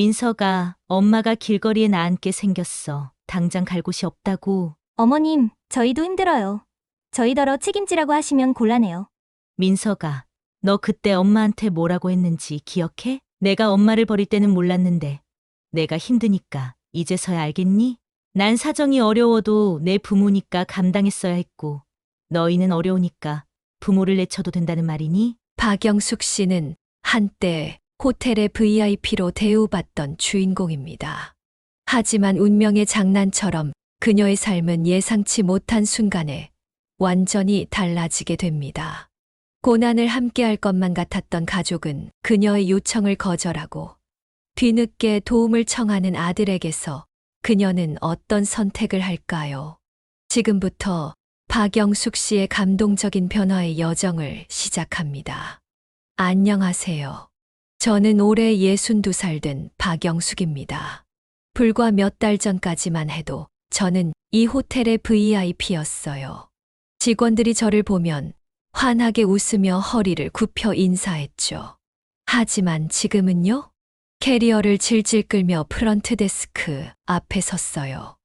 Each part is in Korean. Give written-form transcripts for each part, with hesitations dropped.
민서가 엄마가 길거리에 나앉게 생겼어. 당장 갈 곳이 없다고. 어머님, 저희도 힘들어요. 저희더러 책임지라고 하시면 곤란해요. 민서가 너 그때 엄마한테 뭐라고 했는지 기억해? 내가 엄마를 버릴 때는 몰랐는데 내가 힘드니까 이제서야 알겠니? 난 사정이 어려워도 내 부모니까 감당했어야 했고 너희는 어려우니까 부모를 내쳐도 된다는 말이니? 박영숙 씨는 한때 호텔의 VIP로 대우받던 주인공입니다. 하지만 운명의 장난처럼 그녀의 삶은 예상치 못한 순간에 완전히 달라지게 됩니다. 고난을 함께할 것만 같았던 가족은 그녀의 요청을 거절하고 뒤늦게 도움을 청하는 아들에게서 그녀는 어떤 선택을 할까요? 지금부터 박영숙 씨의 감동적인 변화의 여정을 시작합니다. 안녕하세요. 저는 올해 62살 된 박영숙입니다. 불과 몇 달 전까지만 해도 저는 이 호텔의 VIP였어요. 직원들이 저를 보면 환하게 웃으며 허리를 굽혀 인사했죠. 하지만 지금은요? 캐리어를 질질 끌며 프런트 데스크 앞에 섰어요.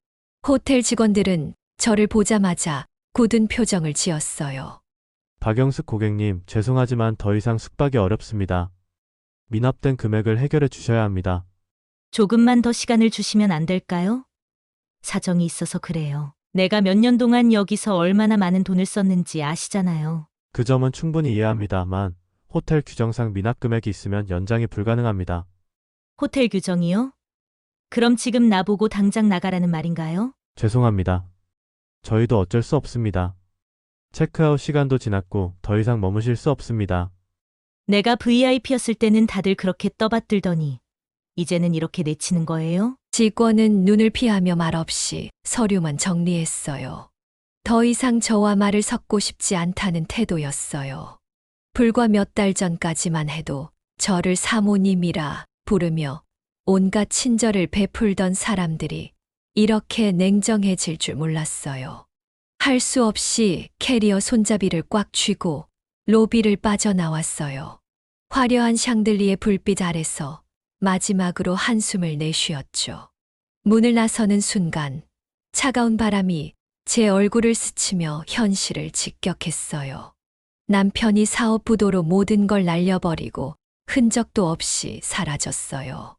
호텔 직원들은 저를 보자마자 굳은 표정을 지었어요. 박영숙 고객님, 죄송하지만 더 이상 숙박이 어렵습니다. 미납된 금액을 해결해 주셔야 합니다. 조금만 더 시간을 주시면 안 될까요? 사정이 있어서 그래요. 내가 몇 년 동안 여기서 얼마나 많은 돈을 썼는지 아시잖아요. 그 점은 충분히 이해합니다만 호텔 규정상 미납 금액이 있으면 연장이 불가능합니다. 호텔 규정이요? 그럼 지금 나보고 당장 나가라는 말인가요? 죄송합니다. 저희도 어쩔 수 없습니다. 체크아웃 시간도 지났고 더 이상 머무실 수 없습니다. 내가 VIP였을 때는 다들 그렇게 떠받들더니 이제는 이렇게 내치는 거예요? 직원은 눈을 피하며 말없이 서류만 정리했어요. 더 이상 저와 말을 섞고 싶지 않다는 태도였어요. 불과 몇 달 전까지만 해도 저를 사모님이라 부르며 온갖 친절을 베풀던 사람들이 이렇게 냉정해질 줄 몰랐어요. 할 수 없이 캐리어 손잡이를 꽉 쥐고 로비를 빠져나왔어요. 화려한 샹들리의 불빛 아래서 마지막으로 한숨을 내쉬었죠. 문을 나서는 순간 차가운 바람이 제 얼굴을 스치며 현실을 직격했어요. 남편이 사업부도로 모든 걸 날려버리고 흔적도 없이 사라졌어요.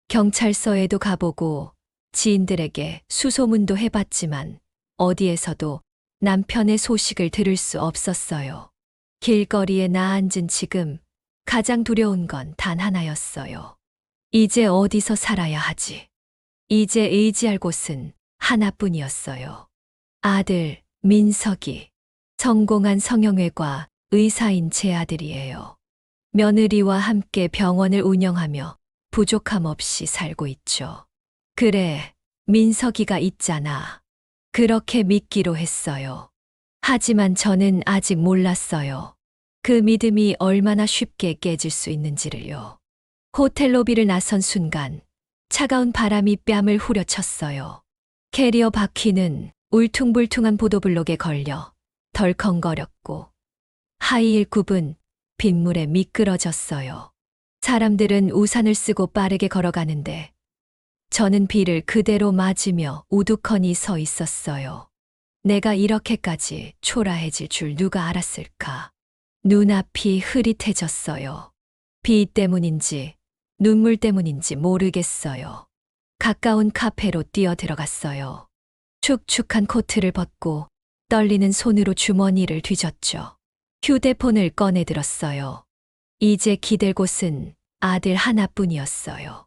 경찰서에도 가보고 지인들에게 수소문도 해봤지만 어디에서도 남편의 소식을 들을 수 없었어요. 길거리에 나앉은 지금 가장 두려운 건 단 하나였어요. 이제 어디서 살아야 하지? 이제 의지할 곳은 하나뿐이었어요. 아들, 민석이. 성공한 성형외과 의사인 제 아들이에요. 며느리와 함께 병원을 운영하며 부족함 없이 살고 있죠. 그래, 민석이가 있잖아. 그렇게 믿기로 했어요. 하지만 저는 아직 몰랐어요. 그 믿음이 얼마나 쉽게 깨질 수 있는지를요. 호텔 로비를 나선 순간 차가운 바람이 뺨을 후려쳤어요. 캐리어 바퀴는 울퉁불퉁한 보도블록에 걸려 덜컹거렸고 하이힐 굽은 빗물에 미끄러졌어요. 사람들은 우산을 쓰고 빠르게 걸어가는데 저는 비를 그대로 맞으며 우두커니 서 있었어요. 내가 이렇게까지 초라해질 줄 누가 알았을까? 눈앞이 흐릿해졌어요. 비 때문인지 눈물 때문인지 모르겠어요. 가까운 카페로 뛰어들어갔어요. 축축한 코트를 벗고 떨리는 손으로 주머니를 뒤졌죠. 휴대폰을 꺼내 들었어요. 이제 기댈 곳은 아들 하나뿐이었어요.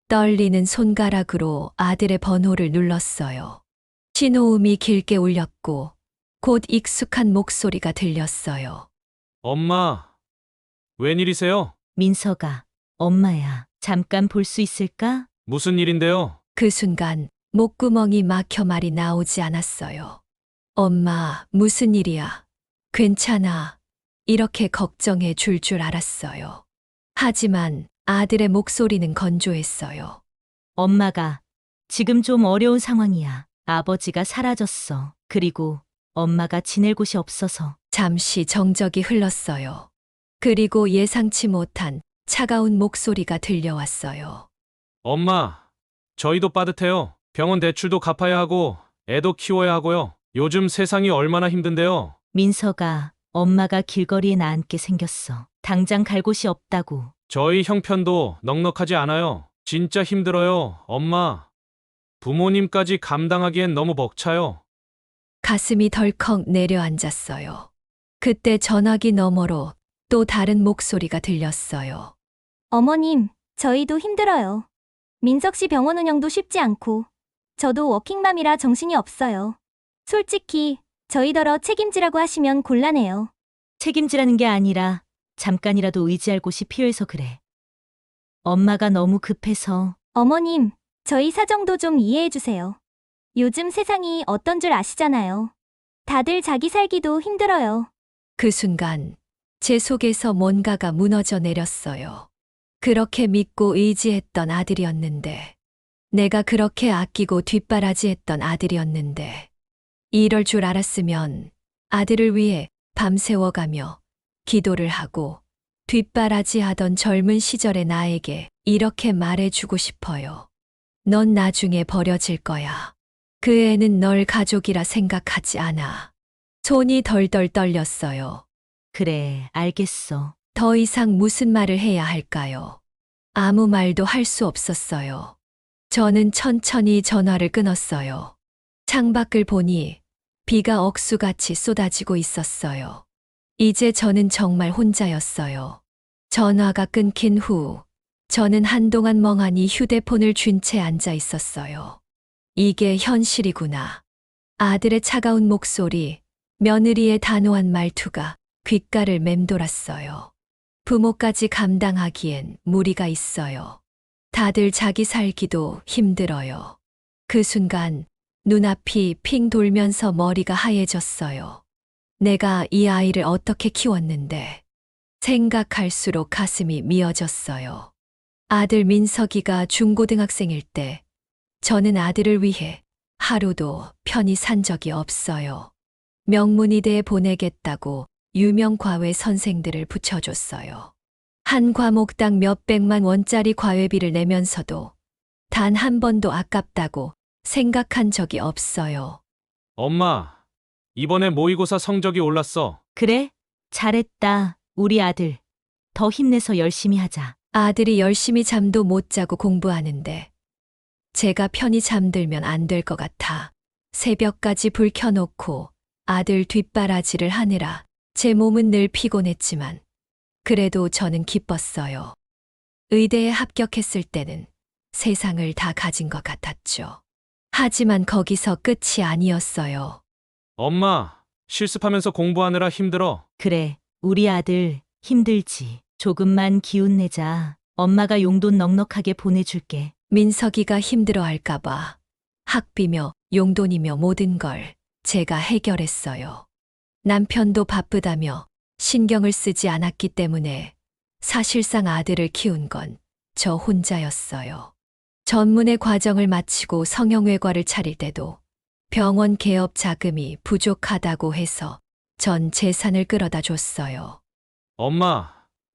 떨리는 손가락으로 아들의 번호를 눌렀어요. 신호음이 길게 울렸고 곧 익숙한 목소리가 들렸어요. 엄마, 웬일이세요? 민서가 엄마야. 잠깐 볼 수 있을까? 무슨 일인데요? 그 순간 목구멍이 막혀 말이 나오지 않았어요. 엄마, 무슨 일이야? 괜찮아. 이렇게 걱정해 줄 알았어요. 하지만 아들의 목소리는 건조했어요. 엄마가 지금 좀 어려운 상황이야. 아버지가 사라졌어. 그리고 엄마가 지낼 곳이 없어서. 잠시 정적이 흘렀어요. 그리고 예상치 못한 차가운 목소리가 들려왔어요. 엄마, 저희도 빠듯해요. 병원 대출도 갚아야 하고 애도 키워야 하고요. 요즘 세상이 얼마나 힘든데요. 민서가 엄마가 길거리에 나앉게 생겼어. 당장 갈 곳이 없다고. 저희 형편도 넉넉하지 않아요. 진짜 힘들어요, 엄마. 부모님까지 감당하기엔 너무 벅차요. 가슴이 덜컥 내려앉았어요. 그때 전화기 너머로 또 다른 목소리가 들렸어요. 어머님, 저희도 힘들어요. 민석 씨 병원 운영도 쉽지 않고, 저도 워킹맘이라 정신이 없어요. 솔직히, 저희더러 책임지라고 하시면 곤란해요. 책임지라는 게 아니라 잠깐이라도 의지할 곳이 필요해서 그래. 엄마가 너무 급해서. 어머님, 저희 사정도 좀 이해해주세요. 요즘 세상이 어떤 줄 아시잖아요. 다들 자기 살기도 힘들어요. 그 순간 제 속에서 뭔가가 무너져 내렸어요. 그렇게 믿고 의지했던 아들이었는데, 내가 그렇게 아끼고 뒷바라지했던 아들이었는데, 이럴 줄 알았으면 아들을 위해 밤새워가며 기도를 하고 뒷바라지하던 젊은 시절의 나에게 이렇게 말해주고 싶어요. 넌 나중에 버려질 거야. 그 애는 널 가족이라 생각하지 않아. 손이 덜덜 떨렸어요. 그래, 알겠어. 더 이상 무슨 말을 해야 할까요? 아무 말도 할 수 없었어요. 저는 천천히 전화를 끊었어요. 창밖을 보니 비가 억수같이 쏟아지고 있었어요. 이제 저는 정말 혼자였어요. 전화가 끊긴 후 저는 한동안 멍하니 휴대폰을 쥔 채 앉아 있었어요. 이게 현실이구나. 아들의 차가운 목소리, 며느리의 단호한 말투가 귓가를 맴돌았어요. 부모까지 감당하기엔 무리가 있어요. 다들 자기 살기도 힘들어요. 그 순간 눈앞이 핑 돌면서 머리가 하얘졌어요. 내가 이 아이를 어떻게 키웠는데. 생각할수록 가슴이 미어졌어요. 아들 민석이가 중고등학생일 때 저는 아들을 위해 하루도 편히 산 적이 없어요. 명문의대에 보내겠다고 유명 과외 선생들을 붙여줬어요. 한 과목당 몇백만 원짜리 과외비를 내면서도 단 한 번도 아깝다고 생각한 적이 없어요. 엄마, 이번에 모의고사 성적이 올랐어. 그래? 잘했다. 우리 아들. 더 힘내서 열심히 하자. 아들이 열심히 잠도 못 자고 공부하는데 제가 편히 잠들면 안 될 것 같아 새벽까지 불 켜놓고 아들 뒷바라지를 하느라 제 몸은 늘 피곤했지만 그래도 저는 기뻤어요. 의대에 합격했을 때는 세상을 다 가진 것 같았죠. 하지만 거기서 끝이 아니었어요. 엄마, 실습하면서 공부하느라 힘들어. 그래, 우리 아들 힘들지. 조금만 기운 내자. 엄마가 용돈 넉넉하게 보내줄게. 민석이가 힘들어할까봐 학비며 용돈이며 모든 걸 제가 해결했어요. 남편도 바쁘다며 신경을 쓰지 않았기 때문에 사실상 아들을 키운 건 저 혼자였어요. 전문의 과정을 마치고 성형외과를 차릴 때도 병원 개업 자금이 부족하다고 해서 전 재산을 끌어다 줬어요. 엄마,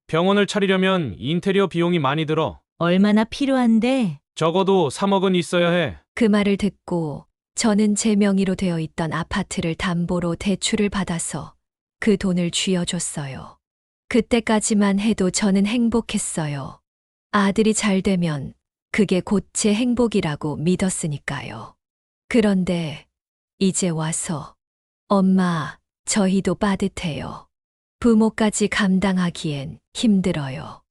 병원을 차리려면 인테리어 비용이 많이 들어. 얼마나 필요한데? 적어도 3억은 있어야 해. 그 말을 듣고 저는 제 명의로 되어 있던 아파트를 담보로 대출을 받아서 그 돈을 쥐어줬어요. 그때까지만 해도 저는 행복했어요. 아들이 잘 되면 그게 곧 제 행복이라고 믿었으니까요. 그런데 이제 와서 엄마, 저희도 빠듯해요. 부모까지 감당하기엔 힘들어요.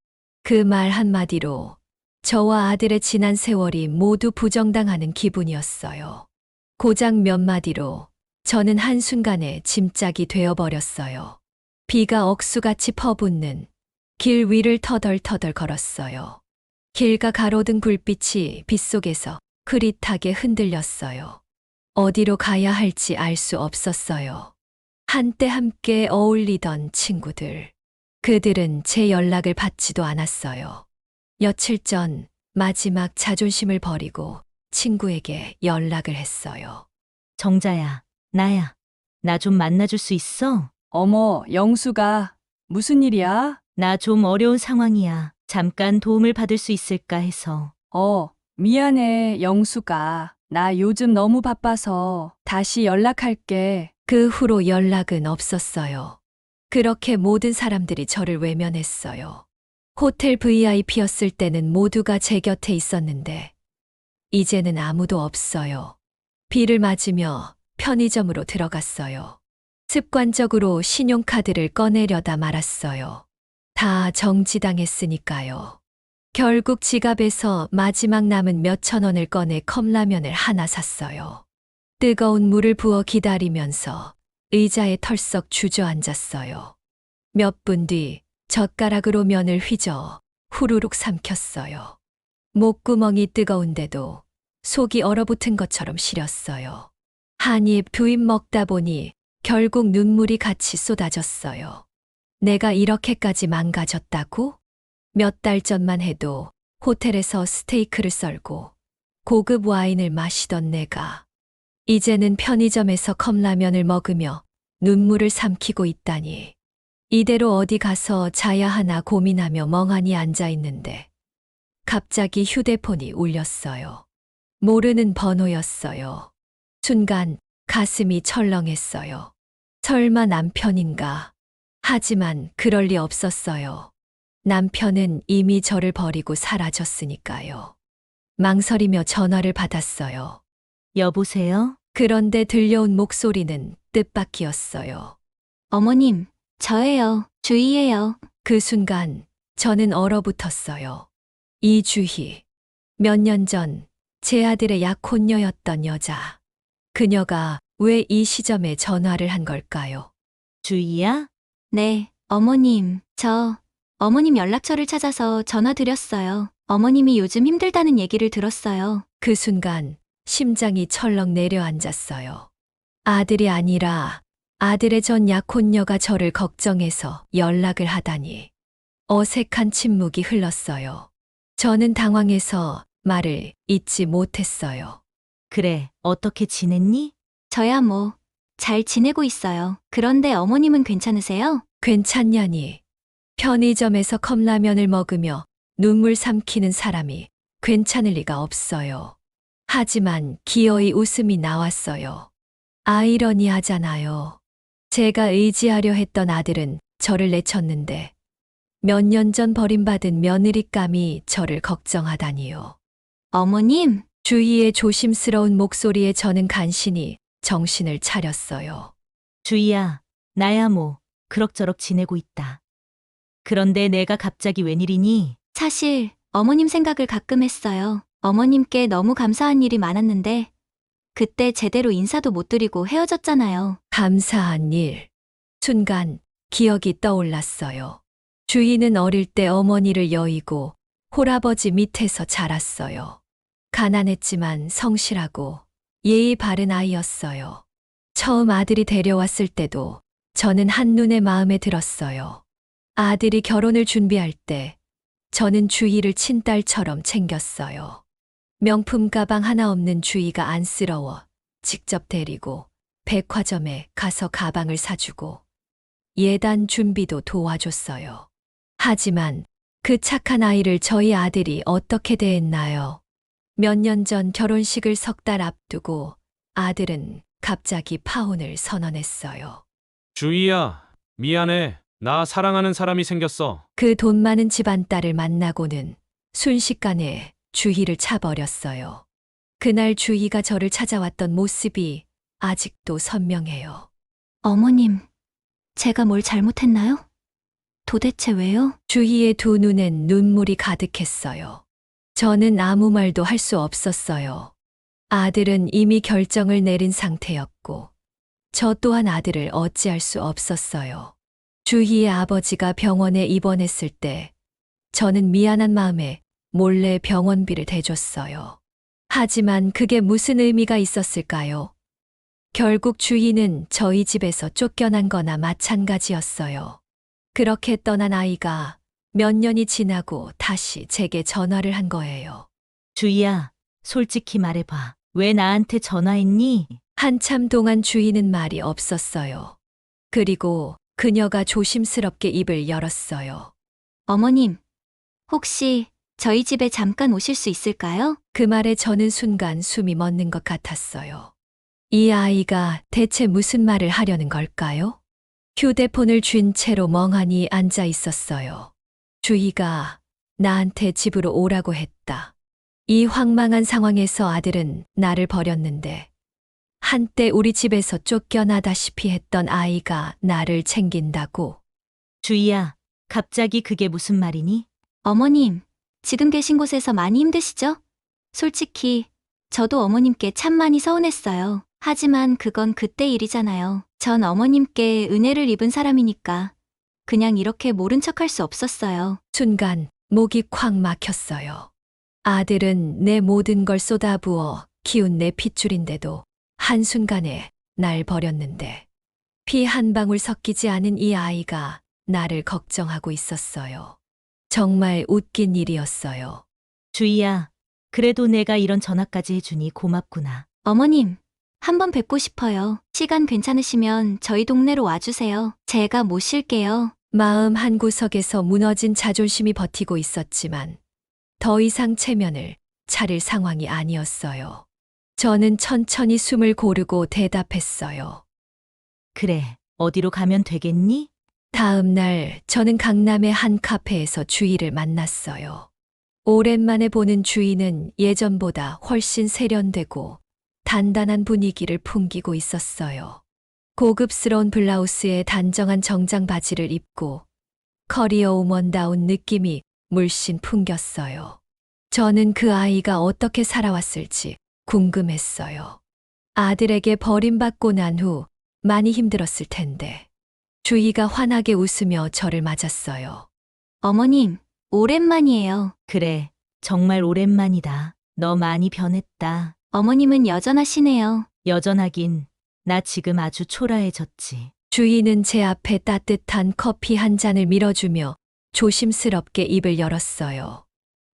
그 말 한마디로 저와 아들의 지난 세월이 모두 부정당하는 기분이었어요. 고작 몇 마디로 저는 한순간에 짐짝이 되어버렸어요. 비가 억수같이 퍼붓는 길 위를 터덜터덜 걸었어요. 길가 가로등 불빛이 빗속에서 흐릿하게 흔들렸어요. 어디로 가야 할지 알 수 없었어요. 한때 함께 어울리던 친구들. 그들은 제 연락을 받지도 않았어요. 며칠 전 마지막 자존심을 버리고 친구에게 연락을 했어요. 정자야, 나야. 나 좀 만나줄 수 있어? 어머, 영수가 무슨 일이야? 나 좀 어려운 상황이야. 잠깐 도움을 받을 수 있을까 해서. 미안해, 영수가. 나 요즘 너무 바빠서 다시 연락할게. 그 후로 연락은 없었어요. 그렇게 모든 사람들이 저를 외면했어요. 호텔 VIP였을 때는 모두가 제 곁에 있었는데, 이제는 아무도 없어요. 비를 맞으며 편의점으로 들어갔어요. 습관적으로 신용카드를 꺼내려다 말았어요. 다 정지당했으니까요. 결국 지갑에서 마지막 남은 몇천 원을 꺼내 컵라면을 하나 샀어요. 뜨거운 물을 부어 기다리면서 의자에 털썩 주저앉았어요. 몇 분 뒤 젓가락으로 면을 휘저어 후루룩 삼켰어요. 목구멍이 뜨거운데도 속이 얼어붙은 것처럼 시렸어요. 한 입 두 입 먹다 보니 결국 눈물이 같이 쏟아졌어요. 내가 이렇게까지 망가졌다고? 몇 달 전만 해도 호텔에서 스테이크를 썰고 고급 와인을 마시던 내가 이제는 편의점에서 컵라면을 먹으며 눈물을 삼키고 있다니. 이대로 어디 가서 자야 하나 고민하며 멍하니 앉아 있는데 갑자기 휴대폰이 울렸어요. 모르는 번호였어요. 순간 가슴이 철렁했어요. 설마 남편인가? 하지만 그럴 리 없었어요. 남편은 이미 저를 버리고 사라졌으니까요. 망설이며 전화를 받았어요. 여보세요? 그런데 들려온 목소리는 뜻밖이었어요. 어머님, 저예요. 주희예요. 그 순간 저는 얼어붙었어요. 이주희. 몇 년 전 제 아들의 약혼녀였던 여자. 그녀가 왜 이 시점에 전화를 한 걸까요? 주희야? 네, 어머님. 어머님 연락처를 찾아서 전화 드렸어요. 어머님이 요즘 힘들다는 얘기를 들었어요. 그 순간 심장이 철렁 내려앉았어요. 아들이 아니라 아들의 전 약혼녀가 저를 걱정해서 연락을 하다니. 어색한 침묵이 흘렀어요. 저는 당황해서 말을 잇지 못했어요. 그래, 어떻게 지냈니? 저야 뭐, 잘 지내고 있어요. 그런데 어머님은 괜찮으세요? 괜찮냐니. 편의점에서 컵라면을 먹으며 눈물 삼키는 사람이 괜찮을 리가 없어요. 하지만 기어이 웃음이 나왔어요. 아이러니하잖아요. 제가 의지하려 했던 아들은 저를 내쳤는데 몇 년 전 버림받은 며느리감이 저를 걱정하다니요. 어머님, 주희의 조심스러운 목소리에 저는 간신히 정신을 차렸어요. 주희야, 나야 뭐, 그럭저럭 지내고 있다. 그런데 내가 갑자기 웬일이니? 사실 어머님 생각을 가끔 했어요. 어머님께 너무 감사한 일이 많았는데 그때 제대로 인사도 못 드리고 헤어졌잖아요. 감사한 일. 순간 기억이 떠올랐어요. 주희는 어릴 때 어머니를 여의고 홀아버지 밑에서 자랐어요. 가난했지만 성실하고 예의 바른 아이였어요. 처음 아들이 데려왔을 때도 저는 한눈에 마음에 들었어요. 아들이 결혼을 준비할 때 저는 주희를 친딸처럼 챙겼어요. 명품 가방 하나 없는 주희가 안쓰러워 직접 데리고 백화점에 가서 가방을 사주고 예단 준비도 도와줬어요. 하지만 그 착한 아이를 저희 아들이 어떻게 대했나요? 몇 년 전 결혼식을 석 달 앞두고 아들은 갑자기 파혼을 선언했어요. 주희야, 미안해. 나 사랑하는 사람이 생겼어. 그 돈 많은 집안 딸을 만나고는 순식간에 주희를 차버렸어요. 그날 주희가 저를 찾아왔던 모습이 아직도 선명해요. 어머님, 제가 뭘 잘못했나요? 도대체 왜요? 주희의 두 눈엔 눈물이 가득했어요. 저는 아무 말도 할 수 없었어요. 아들은 이미 결정을 내린 상태였고, 저 또한 아들을 어찌할 수 없었어요. 주희의 아버지가 병원에 입원했을 때, 저는 미안한 마음에 몰래 병원비를 대줬어요. 하지만 그게 무슨 의미가 있었을까요? 결국 주희는 저희 집에서 쫓겨난 거나 마찬가지였어요. 그렇게 떠난 아이가 몇 년이 지나고 다시 제게 전화를 한 거예요. 주희야, 솔직히 말해봐. 왜 나한테 전화했니? 한참 동안 주희는 말이 없었어요. 그리고 그녀가 조심스럽게 입을 열었어요. 어머님, 혹시 저희 집에 잠깐 오실 수 있을까요? 그 말에 저는 순간 숨이 멎는 것 같았어요. 이 아이가 대체 무슨 말을 하려는 걸까요? 휴대폰을 쥔 채로 멍하니 앉아 있었어요. 주희가 나한테 집으로 오라고 했다. 이 황망한 상황에서 아들은 나를 버렸는데 한때 우리 집에서 쫓겨나다시피 했던 아이가 나를 챙긴다고. 주희야, 갑자기 그게 무슨 말이니? 어머님, 지금 계신 곳에서 많이 힘드시죠? 솔직히 저도 어머님께 참 많이 서운했어요. 하지만 그건 그때 일이잖아요. 전 어머님께 은혜를 입은 사람이니까 그냥 이렇게 모른 척할 수 없었어요. 순간 목이 콱 막혔어요. 아들은 내 모든 걸 쏟아부어 키운 내 핏줄인데도 한순간에 날 버렸는데 피 한 방울 섞이지 않은 이 아이가 나를 걱정하고 있었어요. 정말 웃긴 일이었어요. 주희야, 그래도 내가 이런 전화까지 해주니 고맙구나. 어머님, 한번 뵙고 싶어요. 시간 괜찮으시면 저희 동네로 와주세요. 제가 모실게요. 마음 한구석에서 무너진 자존심이 버티고 있었지만 더 이상 체면을 차릴 상황이 아니었어요. 저는 천천히 숨을 고르고 대답했어요. 그래, 어디로 가면 되겠니? 다음 날 저는 강남의 한 카페에서 주희를 만났어요. 오랜만에 보는 주희는 예전보다 훨씬 세련되고 단단한 분위기를 풍기고 있었어요. 고급스러운 블라우스에 단정한 정장 바지를 입고 커리어 우먼다운 느낌이 물씬 풍겼어요. 저는 그 아이가 어떻게 살아왔을지 궁금했어요. 아들에게 버림받고 난 후 많이 힘들었을 텐데. 주희가 환하게 웃으며 저를 맞았어요. 어머님, 오랜만이에요. 그래, 정말 오랜만이다. 너 많이 변했다. 어머님은 여전하시네요. 여전하긴, 나 지금 아주 초라해졌지. 주희는 제 앞에 따뜻한 커피 한 잔을 밀어주며 조심스럽게 입을 열었어요.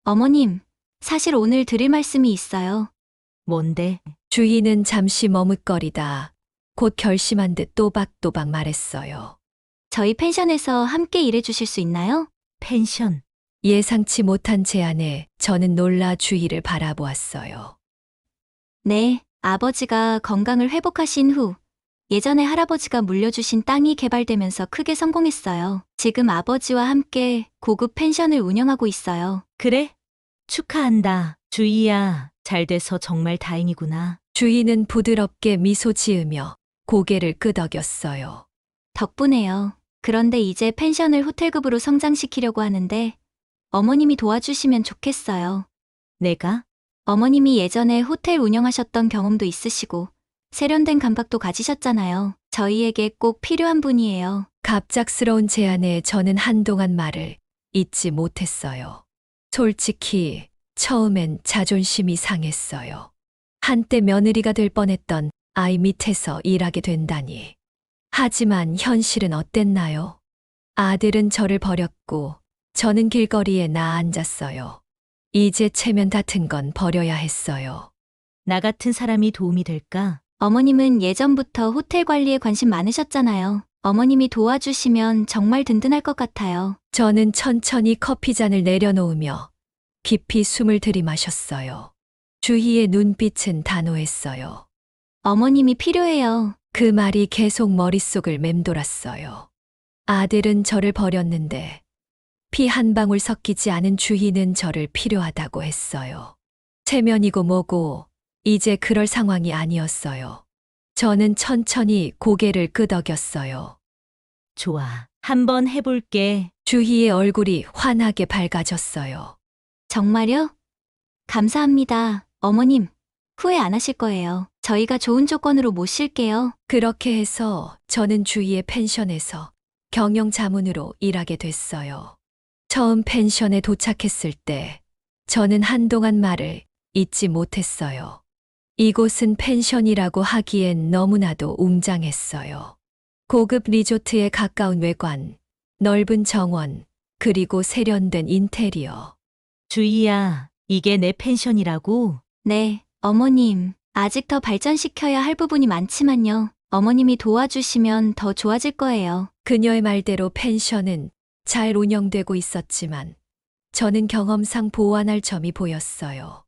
어머님, 사실 오늘 드릴 말씀이 있어요. 뭔데? 주희는 잠시 머뭇거리다 곧 결심한 듯 또박또박 말했어요. 저희 펜션에서 함께 일해주실 수 있나요? 펜션. 예상치 못한 제안에 저는 놀라 주희를 바라보았어요. 네, 아버지가 건강을 회복하신 후 예전에 할아버지가 물려주신 땅이 개발되면서 크게 성공했어요. 지금 아버지와 함께 고급 펜션을 운영하고 있어요. 그래? 축하한다. 주희야, 잘 돼서 정말 다행이구나. 주희는 부드럽게 미소 지으며 고개를 끄덕였어요. 덕분에요. 그런데 이제 펜션을 호텔급으로 성장시키려고 하는데 어머님이 도와주시면 좋겠어요. 내가? 어머님이 예전에 호텔 운영하셨던 경험도 있으시고 세련된 감각도 가지셨잖아요. 저희에게 꼭 필요한 분이에요. 갑작스러운 제안에 저는 한동안 말을 잇지 못했어요. 솔직히 처음엔 자존심이 상했어요. 한때 며느리가 될 뻔했던 아이 밑에서 일하게 된다니. 하지만 현실은 어땠나요? 아들은 저를 버렸고 저는 길거리에 나 앉았어요. 이제 체면 다툰 건 버려야 했어요. 나 같은 사람이 도움이 될까? 어머님은 예전부터 호텔 관리에 관심 많으셨잖아요. 어머님이 도와주시면 정말 든든할 것 같아요. 저는 천천히 커피잔을 내려놓으며 깊이 숨을 들이마셨어요. 주희의 눈빛은 단호했어요. 어머님이 필요해요. 그 말이 계속 머릿속을 맴돌았어요. 아들은 저를 버렸는데 피 한 방울 섞이지 않은 주희는 저를 필요하다고 했어요. 체면이고 뭐고 이제 그럴 상황이 아니었어요. 저는 천천히 고개를 끄덕였어요. 좋아. 한번 해볼게. 주희의 얼굴이 환하게 밝아졌어요. 정말요? 감사합니다. 어머님, 후회 안 하실 거예요. 저희가 좋은 조건으로 모실게요. 그렇게 해서 저는 주희의 펜션에서 경영 자문으로 일하게 됐어요. 처음 펜션에 도착했을 때 저는 한동안 말을 잊지 못했어요. 이곳은 펜션이라고 하기엔 너무나도 웅장했어요. 고급 리조트에 가까운 외관, 넓은 정원, 그리고 세련된 인테리어. 주희야, 이게 내 펜션이라고? 네, 어머님. 아직 더 발전시켜야 할 부분이 많지만요. 어머님이 도와주시면 더 좋아질 거예요. 그녀의 말대로 펜션은 잘 운영되고 있었지만 저는 경험상 보완할 점이 보였어요.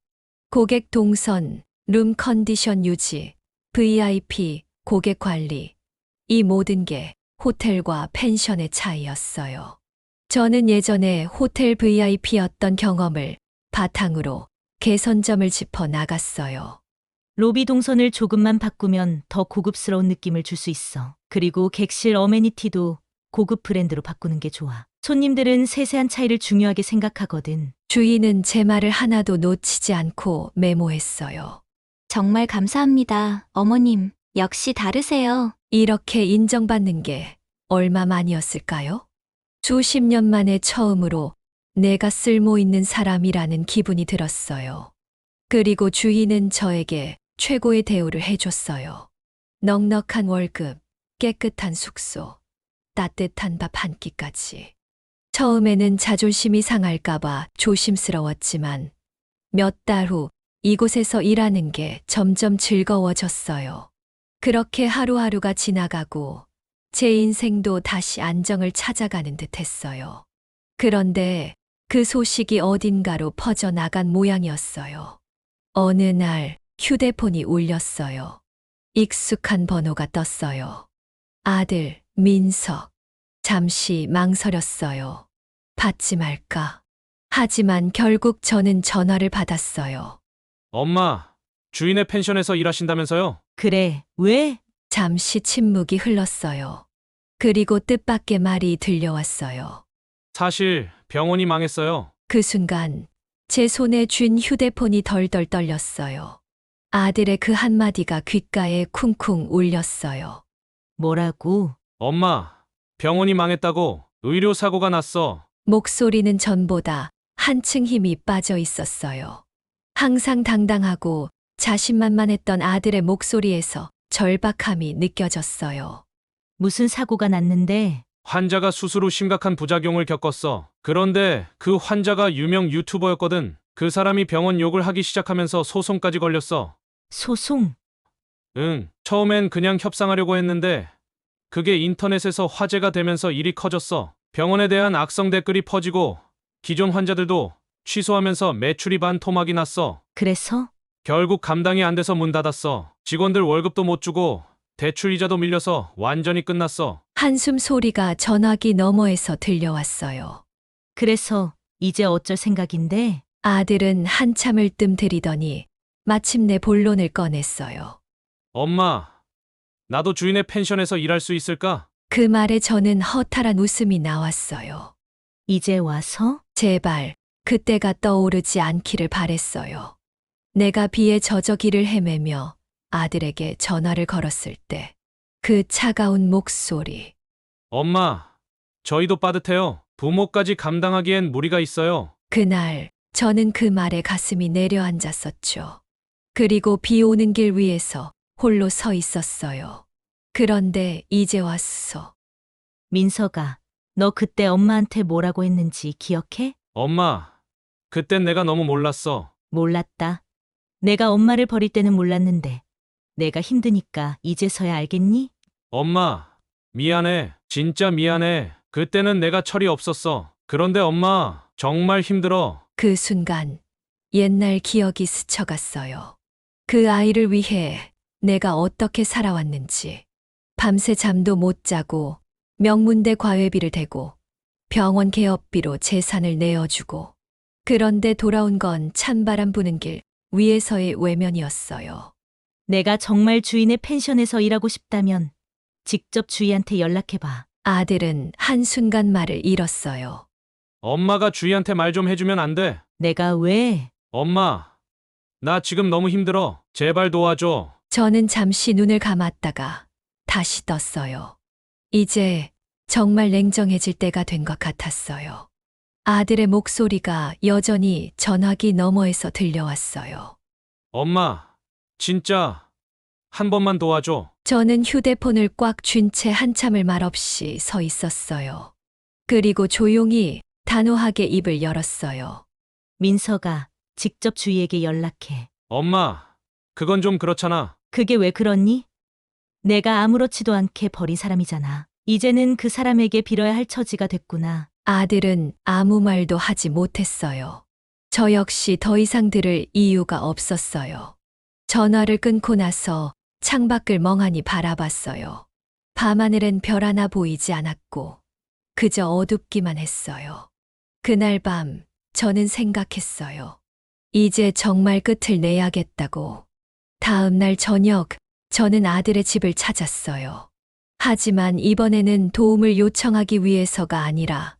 고객 동선, 룸 컨디션 유지, VIP, 고객 관리. 이 모든 게 호텔과 펜션의 차이였어요. 저는 예전에 호텔 VIP였던 경험을 바탕으로 개선점을 짚어 나갔어요. 로비 동선을 조금만 바꾸면 더 고급스러운 느낌을 줄 수 있어. 그리고 객실 어메니티도 고급 브랜드로 바꾸는 게 좋아. 손님들은 세세한 차이를 중요하게 생각하거든. 주인은 제 말을 하나도 놓치지 않고 메모했어요. 정말 감사합니다, 어머님. 역시 다르세요. 이렇게 인정받는 게 얼마만이었을까요? 수십 년 만에 처음으로 내가 쓸모 있는 사람이라는 기분이 들었어요. 그리고 주인은 저에게 최고의 대우를 해줬어요. 넉넉한 월급, 깨끗한 숙소, 따뜻한 밥 한 끼까지. 처음에는 자존심이 상할까봐 조심스러웠지만 몇 달 후 이곳에서 일하는 게 점점 즐거워졌어요. 그렇게 하루하루가 지나가고 제 인생도 다시 안정을 찾아가는 듯 했어요. 그런데 그 소식이 어딘가로 퍼져나간 모양이었어요. 어느 날 휴대폰이 울렸어요. 익숙한 번호가 떴어요. 아들, 민석. 잠시 망설였어요. 받지 말까? 하지만 결국 저는 전화를 받았어요. 엄마, 주인의 펜션에서 일하신다면서요? 그래, 왜? 잠시 침묵이 흘렀어요. 그리고 뜻밖의 말이 들려왔어요. 사실 병원이 망했어요. 그 순간 제 손에 쥔 휴대폰이 덜덜 떨렸어요. 아들의 그 한마디가 귓가에 쿵쿵 울렸어요. 뭐라고? 엄마, 병원이 망했다고. 의료사고가 났어. 목소리는 전보다 한층 힘이 빠져 있었어요. 항상 당당하고 자신만만했던 아들의 목소리에서 절박함이 느껴졌어요. 무슨 사고가 났는데? 환자가 수술 후 심각한 부작용을 겪었어. 그런데 그 환자가 유명 유튜버였거든. 그 사람이 병원 욕을 하기 시작하면서 소송까지 걸렸어. 소송? 응, 처음엔 그냥 협상하려고 했는데 그게 인터넷에서 화제가 되면서 일이 커졌어. 병원에 대한 악성 댓글이 퍼지고 기존 환자들도 취소하면서 매출이 반토막이 났어. 그래서? 결국 감당이 안 돼서 문 닫았어. 직원들 월급도 못 주고 대출 이자도 밀려서 완전히 끝났어. 한숨 소리가 전화기 너머에서 들려왔어요. 그래서 이제 어쩔 생각인데? 아들은 한참을 뜸들이더니 마침내 본론을 꺼냈어요. 엄마, 나도 주인의 펜션에서 일할 수 있을까? 그 말에 저는 허탈한 웃음이 나왔어요. 이제 와서? 제발 그때가 떠오르지 않기를 바랬어요. 내가 비에 젖어 길을 헤매며 아들에게 전화를 걸었을 때 그 차가운 목소리. 엄마, 저희도 빠듯해요. 부모까지 감당하기엔 무리가 있어요. 그날 저는 그 말에 가슴이 내려앉았었죠. 그리고 비 오는 길 위에서 홀로 서 있었어요. 그런데 이제 왔어. 민서가, 너 그때 엄마한테 뭐라고 했는지 기억해? 엄마, 그땐 내가 너무 몰랐어. 몰랐다. 내가 엄마를 버릴 때는 몰랐는데. 내가 힘드니까 이제서야 알겠니? 엄마, 미안해. 진짜 미안해. 그때는 내가 철이 없었어. 그런데 엄마, 정말 힘들어. 그 순간 옛날 기억이 스쳐갔어요. 그 아이를 위해 내가 어떻게 살아왔는지. 밤새 잠도 못 자고 명문대 과외비를 대고 병원 개업비로 재산을 내어주고. 그런데 돌아온 건 찬바람 부는 길 위에서의 외면이었어요. 내가 정말 주인의 펜션에서 일하고 싶다면 직접 주희한테 연락해봐. 아들은 한순간 말을 잃었어요. 엄마가 주희한테 말 좀 해주면 안 돼? 내가 왜? 엄마, 나 지금 너무 힘들어. 제발 도와줘. 저는 잠시 눈을 감았다가 다시 떴어요. 이제 정말 냉정해질 때가 된 것 같았어요. 아들의 목소리가 여전히 전화기 너머에서 들려왔어요. 엄마, 진짜 한 번만 도와줘. 저는 휴대폰을 꽉 쥔 채 한참을 말없이 서 있었어요. 그리고 조용히 단호하게 입을 열었어요. 민서가 직접 주희에게 연락해. 엄마, 그건 좀 그렇잖아. 그게 왜 그러니? 내가 아무렇지도 않게 버린 사람이잖아. 이제는 그 사람에게 빌어야 할 처지가 됐구나. 아들은 아무 말도 하지 못했어요. 저 역시 더 이상 들을 이유가 없었어요. 전화를 끊고 나서 창밖을 멍하니 바라봤어요. 밤하늘엔 별 하나 보이지 않았고 그저 어둡기만 했어요. 그날 밤 저는 생각했어요. 이제 정말 끝을 내야겠다고. 다음 날 저녁 저는 아들의 집을 찾았어요. 하지만 이번에는 도움을 요청하기 위해서가 아니라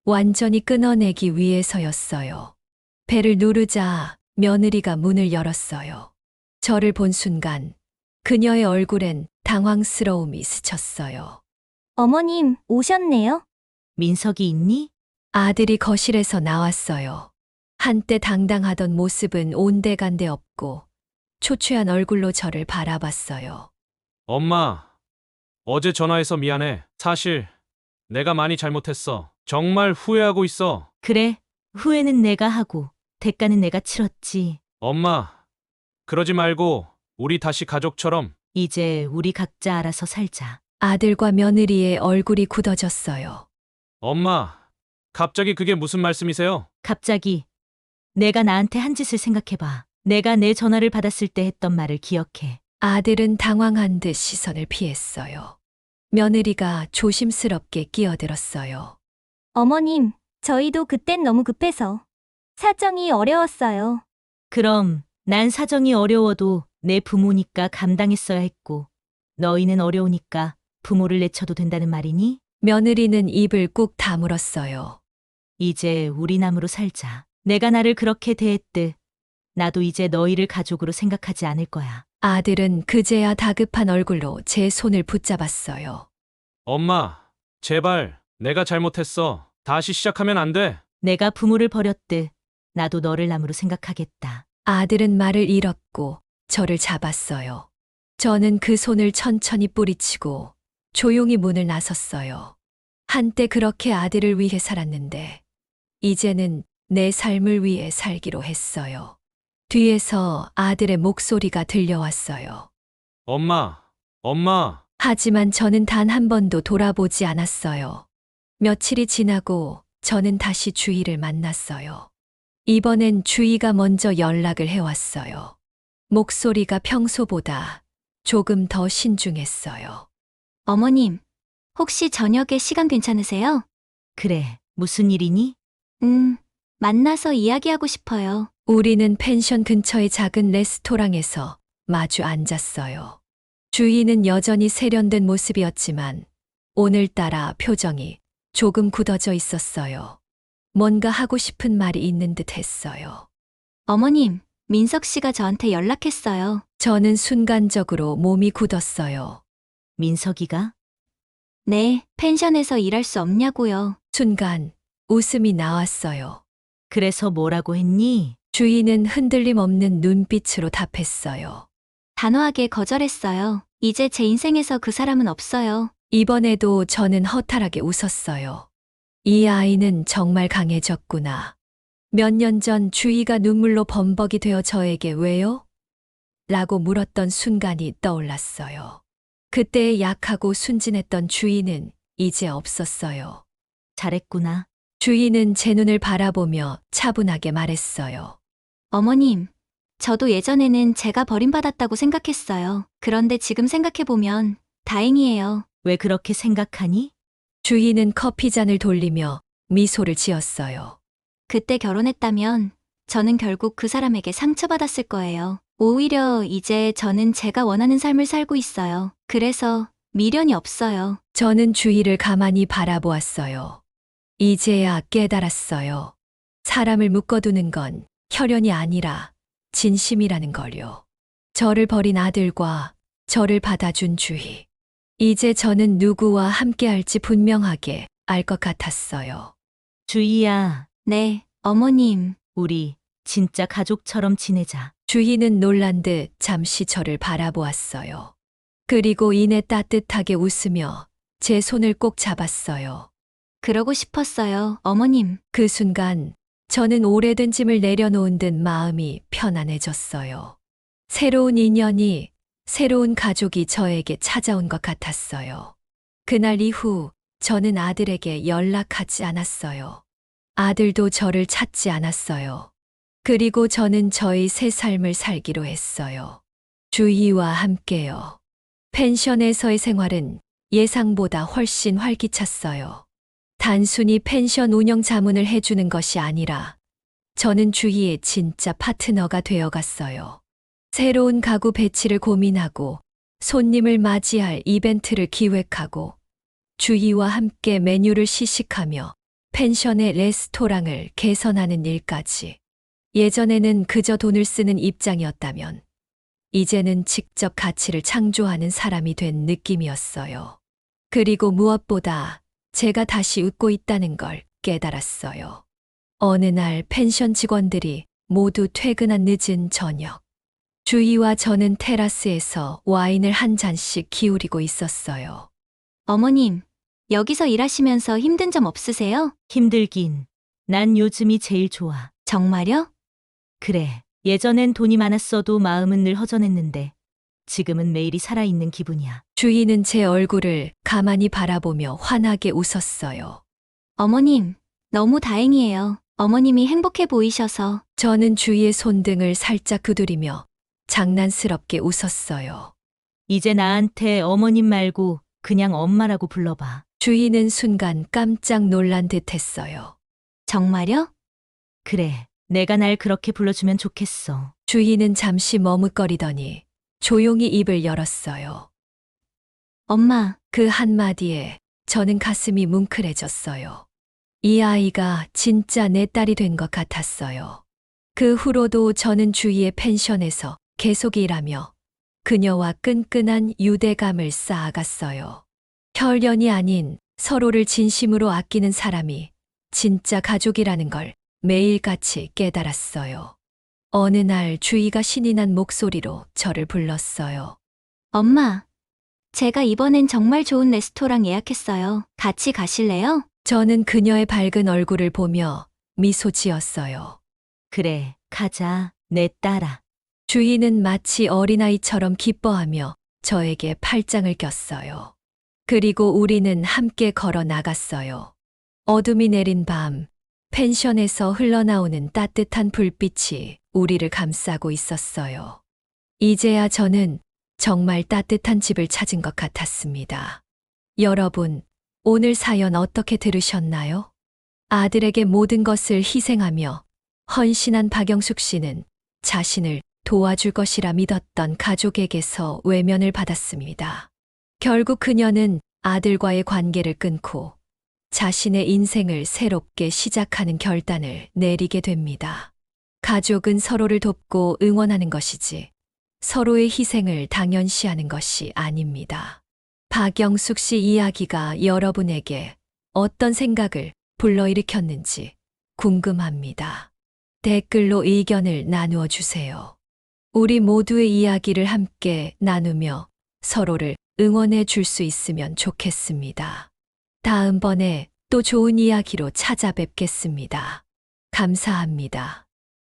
완전히 끊어내기 위해서였어요. 배를 누르자 며느리가 문을 열었어요. 저를 본 순간 그녀의 얼굴엔 당황스러움이 스쳤어요. 어머님, 오셨네요? 민석이 있니? 아들이 거실에서 나왔어요. 한때 당당하던 모습은 온데간데 없고 초췌한 얼굴로 저를 바라봤어요. 엄마, 어제 전화해서 미안해. 사실 내가 많이 잘못했어. 정말 후회하고 있어. 그래, 후회는 내가 하고 대가는 내가 치렀지. 엄마, 그러지 말고 우리 다시 가족처럼. 이제 우리 각자 알아서 살자. 아들과 며느리의 얼굴이 굳어졌어요. 엄마, 갑자기 그게 무슨 말씀이세요? 갑자기 내가 나한테 한 짓을 생각해봐. 내가 내 전화를 받았을 때 했던 말을 기억해. 아들은 당황한 듯 시선을 피했어요. 며느리가 조심스럽게 끼어들었어요. 어머님, 저희도 그땐 너무 급해서. 사정이 어려웠어요. 그럼 난 사정이 어려워도 내 부모니까 감당했어야 했고 너희는 어려우니까 부모를 내쳐도 된다는 말이니? 며느리는 입을 꾹 다물었어요. 이제 우리 남으로 살자. 내가 나를 그렇게 대했듯 나도 이제 너희를 가족으로 생각하지 않을 거야. 아들은 그제야 다급한 얼굴로 제 손을 붙잡았어요. 엄마, 제발, 내가 잘못했어. 다시 시작하면 안 돼. 내가 부모를 버렸듯 나도 너를 남으로 생각하겠다. 아들은 말을 잃었고 저를 잡았어요. 저는 그 손을 천천히 뿌리치고 조용히 문을 나섰어요. 한때 그렇게 아들을 위해 살았는데 이제는 내 삶을 위해 살기로 했어요. 뒤에서 아들의 목소리가 들려왔어요. 엄마, 엄마. 하지만 저는 단 한 번도 돌아보지 않았어요. 며칠이 지나고 저는 다시 주희를 만났어요. 이번엔 주희가 먼저 연락을 해왔어요. 목소리가 평소보다 조금 더 신중했어요. 어머님, 혹시 저녁에 시간 괜찮으세요? 그래, 무슨 일이니? 만나서 이야기하고 싶어요. 우리는 펜션 근처의 작은 레스토랑에서 마주 앉았어요. 주희는 여전히 세련된 모습이었지만 오늘따라 표정이 조금 굳어져 있었어요. 뭔가 하고 싶은 말이 있는 듯 했어요. 어머님, 민석 씨가 저한테 연락했어요. 저는 순간적으로 몸이 굳었어요. 민석이가? 네, 펜션에서 일할 수 없냐고요. 순간 웃음이 나왔어요. 그래서 뭐라고 했니? 주희는 흔들림 없는 눈빛으로 답했어요. 단호하게 거절했어요. 이제 제 인생에서 그 사람은 없어요. 이번에도 저는 허탈하게 웃었어요. 이 아이는 정말 강해졌구나. 몇 년 전 주희가 눈물로 범벅이 되어 저에게 왜요? 라고 물었던 순간이 떠올랐어요. 그때의 약하고 순진했던 주희는 이제 없었어요. 잘했구나. 주희는 제 눈을 바라보며 차분하게 말했어요. 어머님, 저도 예전에는 제가 버림받았다고 생각했어요. 그런데 지금 생각해보면 다행이에요. 왜 그렇게 생각하니? 주희는 커피잔을 돌리며 미소를 지었어요. 그때 결혼했다면 저는 결국 그 사람에게 상처받았을 거예요. 오히려 이제 저는 제가 원하는 삶을 살고 있어요. 그래서 미련이 없어요. 저는 주희를 가만히 바라보았어요. 이제야 깨달았어요. 사람을 묶어두는 건 혈연이 아니라 진심이라는 걸요. 저를 버린 아들과 저를 받아준 주희. 이제 저는 누구와 함께할지 분명하게 알 것 같았어요. 주희야, 네, 어머님. 우리 진짜 가족처럼 지내자. 주희는 놀란 듯 잠시 저를 바라보았어요. 그리고 이내 따뜻하게 웃으며 제 손을 꼭 잡았어요. 그러고 싶었어요, 어머님. 그 순간 저는 오래된 짐을 내려놓은 듯 마음이 편안해졌어요. 새로운 인연이, 새로운 가족이 저에게 찾아온 것 같았어요. 그날 이후 저는 아들에게 연락하지 않았어요. 아들도 저를 찾지 않았어요. 그리고 저는 저의 새 삶을 살기로 했어요. 주희와 함께요. 펜션에서의 생활은 예상보다 훨씬 활기찼어요. 단순히 펜션 운영 자문을 해주는 것이 아니라 저는 주희의 진짜 파트너가 되어갔어요. 새로운 가구 배치를 고민하고 손님을 맞이할 이벤트를 기획하고 주희와 함께 메뉴를 시식하며 펜션의 레스토랑을 개선하는 일까지. 예전에는 그저 돈을 쓰는 입장이었다면 이제는 직접 가치를 창조하는 사람이 된 느낌이었어요. 그리고 무엇보다 제가 다시 웃고 있다는 걸 깨달았어요. 어느 날 펜션 직원들이 모두 퇴근한 늦은 저녁. 주희와 저는 테라스에서 와인을 한 잔씩 기울이고 있었어요. 어머님, 여기서 일하시면서 힘든 점 없으세요? 힘들긴. 난 요즘이 제일 좋아. 정말요? 그래. 예전엔 돈이 많았어도 마음은 늘 허전했는데 지금은 매일이 살아있는 기분이야. 주희는 제 얼굴을 가만히 바라보며 환하게 웃었어요. 어머님, 너무 다행이에요. 어머님이 행복해 보이셔서. 저는 주희의 손등을 살짝 두드리며 장난스럽게 웃었어요. 이제 나한테 어머님 말고 그냥 엄마라고 불러봐. 주희는 순간 깜짝 놀란 듯 했어요. 정말요? 그래. 내가 날 그렇게 불러주면 좋겠어. 주희는 잠시 머뭇거리더니 조용히 입을 열었어요. 엄마, 그 한마디에 저는 가슴이 뭉클해졌어요. 이 아이가 진짜 내 딸이 된 것 같았어요. 그 후로도 저는 주희의 펜션에서 계속 일하며 그녀와 끈끈한 유대감을 쌓아갔어요. 혈연이 아닌 서로를 진심으로 아끼는 사람이 진짜 가족이라는 걸 매일같이 깨달았어요. 어느 날 주희가 신이 난 목소리로 저를 불렀어요. 엄마, 제가 이번엔 정말 좋은 레스토랑 예약했어요. 같이 가실래요? 저는 그녀의 밝은 얼굴을 보며 미소 지었어요. 그래. 가자. 내 딸아. 주희는 마치 어린아이처럼 기뻐하며 저에게 팔짱을 꼈어요. 그리고 우리는 함께 걸어 나갔어요. 어둠이 내린 밤, 펜션에서 흘러나오는 따뜻한 불빛이 우리를 감싸고 있었어요. 이제야 저는 정말 따뜻한 집을 찾은 것 같았습니다. 여러분, 오늘 사연 어떻게 들으셨나요? 아들에게 모든 것을 희생하며 헌신한 박영숙 씨는 자신을 도와줄 것이라 믿었던 가족에게서 외면을 받았습니다. 결국 그녀는 아들과의 관계를 끊고 자신의 인생을 새롭게 시작하는 결단을 내리게 됩니다. 가족은 서로를 돕고 응원하는 것이지 서로의 희생을 당연시하는 것이 아닙니다. 박영숙 씨 이야기가 여러분에게 어떤 생각을 불러일으켰는지 궁금합니다. 댓글로 의견을 나누어 주세요. 우리 모두의 이야기를 함께 나누며 서로를 응원해 줄 수 있으면 좋겠습니다. 다음번에 또 좋은 이야기로 찾아뵙겠습니다. 감사합니다.